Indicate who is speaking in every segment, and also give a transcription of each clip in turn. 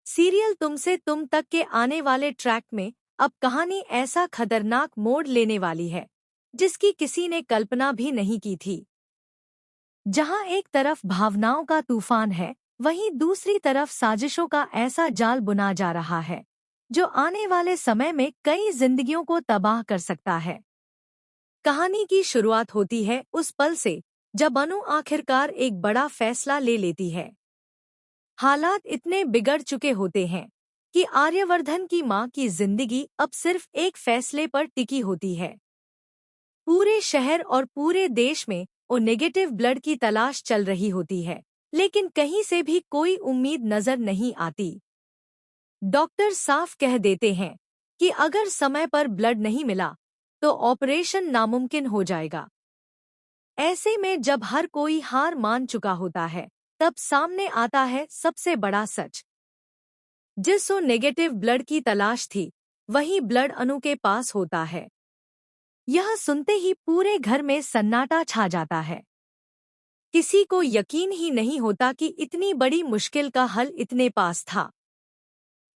Speaker 1: Serial तुमसे तुम तक के आने वाले ट्रैक में अब कहानी ऐसा खतरनाक मोड़ लेने वाली है जिसकी किसी ने कल्पना भी नहीं की थी। जहां एक तरफ भावनाओं का तूफान है, वहीं दूसरी तरफ साजिशों का ऐसा जाल बुना जा रहा है जो आने वाले समय में कई जिंदगियों को तबाह कर सकता है। कहानी की शुरुआत होती है उस पल से जब अनु आखिरकार एक बड़ा फैसला ले लेती है। हालात इतने बिगड़ चुके होते हैं कि आर्यवर्धन की मां की जिंदगी अब सिर्फ एक फैसले पर टिकी होती है। पूरे शहर और पूरे देश में ओ नेगेटिव ब्लड की तलाश चल रही होती है, लेकिन कहीं से भी कोई उम्मीद नजर नहीं आती। डॉक्टर साफ कह देते हैं कि अगर समय पर ब्लड नहीं मिला तो ऑपरेशन नामुमकिन हो जाएगा। ऐसे में जब हर कोई हार मान चुका होता है, तब सामने आता है सबसे बड़ा सच। जिस ओ नेगेटिव ब्लड की तलाश थी, वही ब्लड अनु के पास होता है। यह सुनते ही पूरे घर में सन्नाटा छा जाता है। किसी को यकीन ही नहीं होता कि इतनी बड़ी मुश्किल का हल इतने पास था।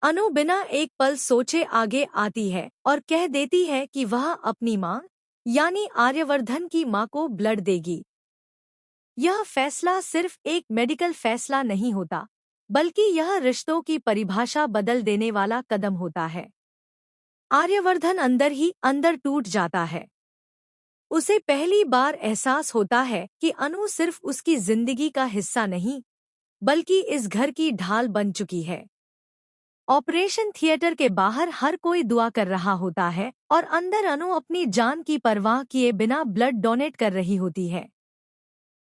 Speaker 1: अनु बिना एक पल सोचे आगे आती है और कह देती है कि वह अपनी मां यानी आर्यवर्धन की मां को ब्लड देगी। यह फैसला सिर्फ एक मेडिकल फैसला नहीं होता, बल्कि यह रिश्तों की परिभाषा बदल देने वाला कदम होता है। आर्यवर्धन अंदर ही अंदर टूट जाता है। उसे पहली बार एहसास होता है कि अनु सिर्फ उसकी जिंदगी का हिस्सा नहीं, बल्कि इस घर की ढाल बन चुकी है। ऑपरेशन थिएटर के बाहर हर कोई दुआ कर रहा होता है और अंदर अनु अपनी जान की परवाह किए बिना ब्लड डोनेट कर रही होती है।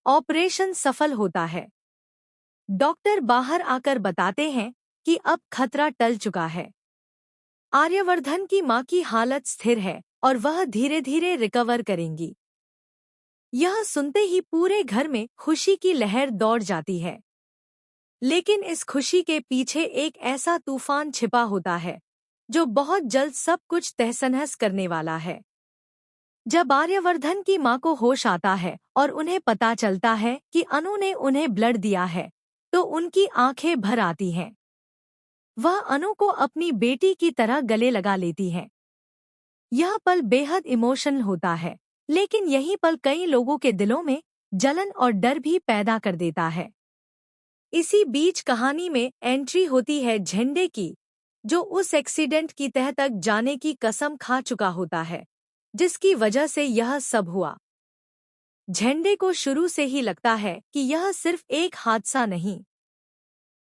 Speaker 1: ऑपरेशन सफल होता है। डॉक्टर बाहर आकर बताते हैं कि अब खतरा टल चुका है। आर्यवर्धन की मां की हालत स्थिर है और वह धीरे धीरे रिकवर करेंगी। यह सुनते ही पूरे घर में खुशी की लहर दौड़ जाती है। लेकिन इस खुशी के पीछे एक ऐसा तूफान छिपा होता है जो बहुत जल्द सब कुछ तहस-नहस करने वाला है। जब आर्यवर्धन की मां को होश आता है और उन्हें पता चलता है कि अनु ने उन्हें ब्लड दिया है, तो उनकी आंखें भर आती हैं। वह अनु को अपनी बेटी की तरह गले लगा लेती हैं। यह पल बेहद इमोशनल होता है, लेकिन यही पल कई लोगों के दिलों में जलन और डर भी पैदा कर देता है। इसी बीच कहानी में एंट्री होती है झंडे की, जो उस एक्सीडेंट की तह तक जाने की कसम खा चुका होता है जिसकी वजह से यह सब हुआ। झंडे को शुरू से ही लगता है कि यह सिर्फ एक हादसा नहीं,